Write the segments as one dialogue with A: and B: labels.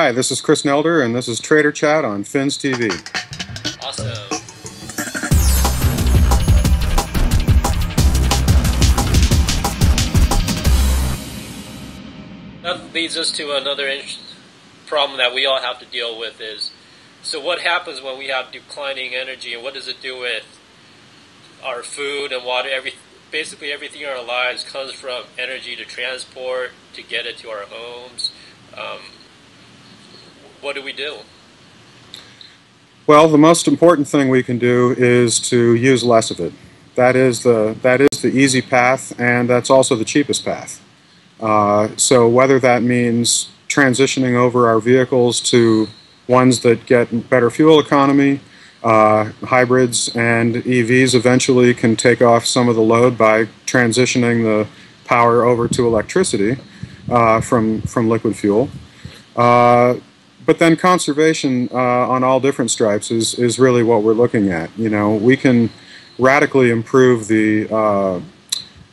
A: Hi, this is Chris Nelder, and this is TraderChat on Fins TV.
B: Awesome. That leads us to another problem that we all have to deal with is, so what happens when we have declining energy, and what does it do with our food and water? Basically everything in our lives comes from energy to transport, to get it to our homes. What do we do?
A: Well, the most important thing we can do is to use less of it. That is the easy path, and that's also the cheapest path. So whether that means transitioning over our vehicles to ones that get better fuel economy, hybrids and EVs eventually can take off some of the load by transitioning the power over to electricity from liquid fuel. But then conservation on all different stripes is really what we're looking at. You know, we can radically improve the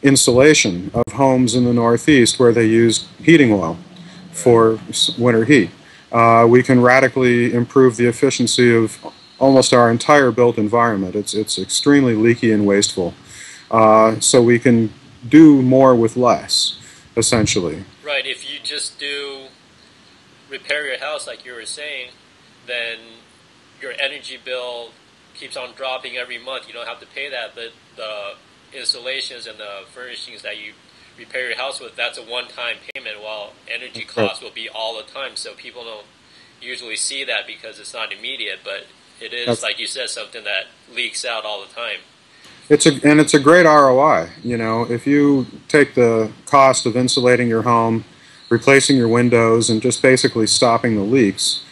A: insulation of homes in the Northeast where they use heating oil for winter heat. We can radically improve the efficiency of almost our entire built environment. It's extremely leaky and wasteful. So we can do more with less, essentially.
B: Right, if you just repair your house like you were saying, then your energy bill keeps on dropping every month. You don't have to pay that, but the installations and the furnishings that you repair your house with, that's a one-time payment, while energy costs will be all the time. So people don't usually see that because it's not immediate, but it is, like you said, something that leaks out all the time.
A: And it's a great ROI. You know, if you take the cost of insulating your home, replacing your windows, and just basically stopping the leaks,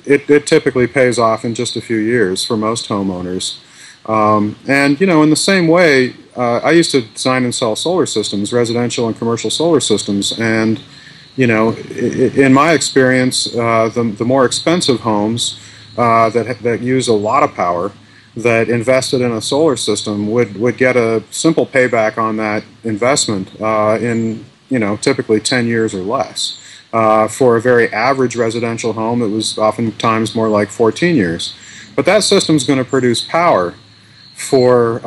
A: it typically pays off in just a few years for most homeowners. And, you know, in the same way, I used to design and sell solar systems, residential and commercial solar systems, and, you know, in my experience, the more expensive homes that use a lot of power, that invested in a solar system would get a simple payback on that investment in, you know, typically 10 years or less. For a very average residential home, it was oftentimes more like 14 years. But that system's going to produce power for,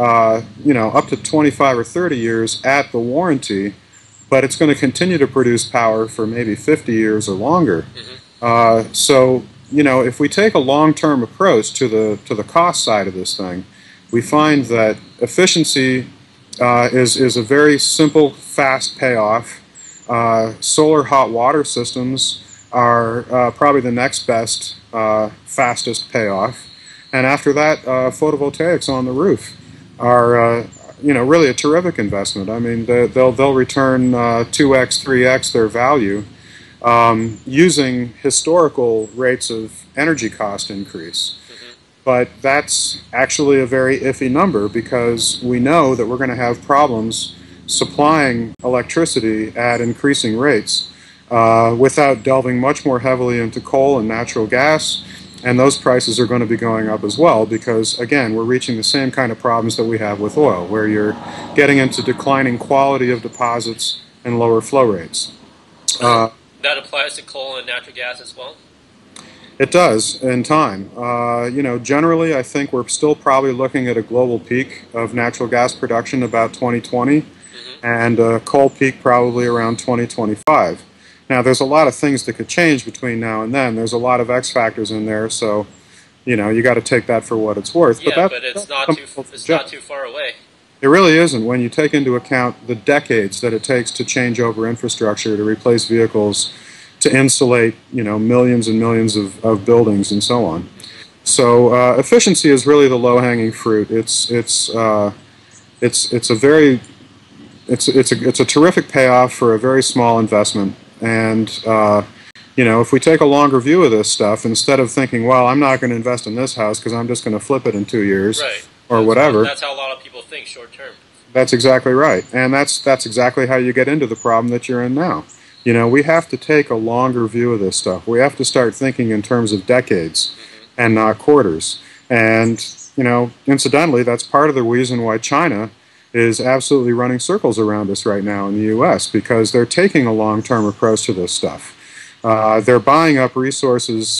A: you know, up to 25 or 30 years at the warranty, but it's going to continue to produce power for maybe 50 years or longer. Mm-hmm. So, you know, if we take a long-term approach to the cost side of this thing, we find that efficiency is a very simple, fast payoff. Solar hot water systems are probably the next best, fastest payoff. And after that, photovoltaics on the roof are, you know, really a terrific investment. I mean, they'll return 2x, 3x their value using historical rates of energy cost increase. But that's actually a very iffy number, because we know that we're going to have problems supplying electricity at increasing rates without delving much more heavily into coal and natural gas, and those prices are going to be going up as well, because, again, we're reaching the same kind of problems that we have with oil, where you're getting into declining quality of deposits and lower flow rates.
B: That applies to coal and natural gas as well?
A: It does, in time. You know, generally, I think we're still probably looking at a global peak of natural gas production about 2020, mm-hmm. and a coal peak probably around 2025. Now, there's a lot of things that could change between now and then. There's a lot of X factors in there, so, you know, you got to take that for what it's worth.
B: Yeah, but it's not too far away.
A: It really isn't, when you take into account the decades that it takes to change over infrastructure, to replace vehicles, to insulate, you know, millions and millions of buildings and so on. So efficiency is really the low-hanging fruit. It's a terrific payoff for a very small investment. And you know, if we take a longer view of this stuff, instead of thinking, well, I'm not going to invest in this house because I'm just going to flip it in 2 years,
B: right,
A: or whatever.
B: That's how a lot of people think short term.
A: That's exactly right, and that's exactly how you get into the problem that you're in now. You know, we have to take a longer view of this stuff. We have to start thinking in terms of decades, mm-hmm. and not quarters. And, you know, incidentally, that's part of the reason why China is absolutely running circles around us right now in the U.S., because they're taking a long-term approach to this stuff. They're buying up resources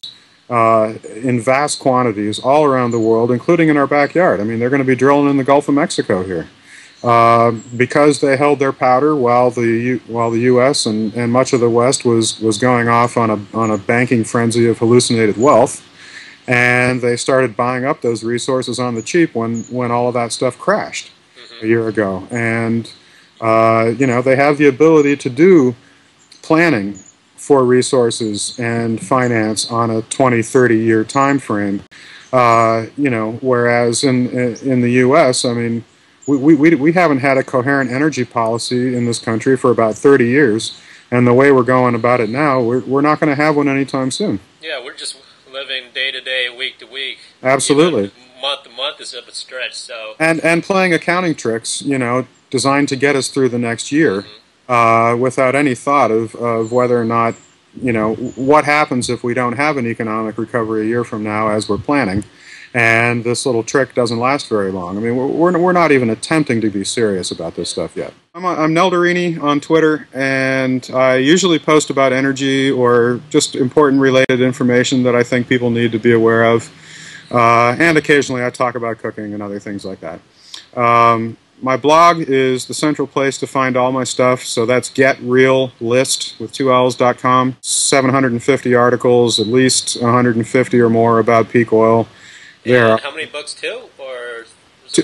A: in vast quantities all around the world, including in our backyard. I mean, they're going to be drilling in the Gulf of Mexico here. Because they held their powder while the U.S. and much of the West was going off on a banking frenzy of hallucinated wealth, and they started buying up those resources on the cheap when all of that stuff crashed a year ago. And you know, they have the ability to do planning for resources and finance on a 20, 30-year time frame. You know, whereas in the U.S., I mean, we haven't had a coherent energy policy in this country for about 30 years, and the way we're going about it now, we're not going to have one anytime soon.
B: Yeah, we're just living day to day, week to week.
A: Absolutely.
B: Even month to month is a stretch. So
A: and playing accounting tricks, you know, designed to get us through the next year, without any thought of whether or not, you know, what happens if we don't have an economic recovery a year from now as we're planning. And this little trick doesn't last very long. I mean, we're not even attempting to be serious about this stuff yet. I'm Nelderini on Twitter, and I usually post about energy or just important related information that I think people need to be aware of. And occasionally I talk about cooking and other things like that. My blog is the central place to find all my stuff, so that's getreallist with 2Ls.com. 750 articles, at least 150 or more about peak oil.
B: And how many books, too? Or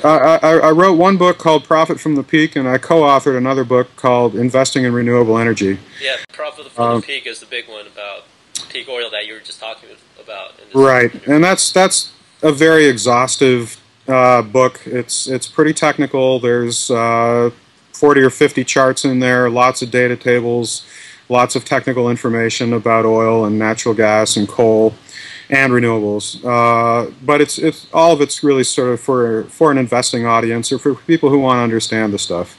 A: I wrote one book called Profit from the Peak, and I co-authored another book called Investing in Renewable Energy.
B: Yeah, Profit from the Peak is the big one about peak oil that you were just talking about.
A: Right, and that's a very exhaustive book. It's pretty technical. There's 40 or 50 charts in there, lots of data tables, lots of technical information about oil and natural gas and coal and renewables, but it's all of it's really sort of for an investing audience or for people who want to understand the stuff.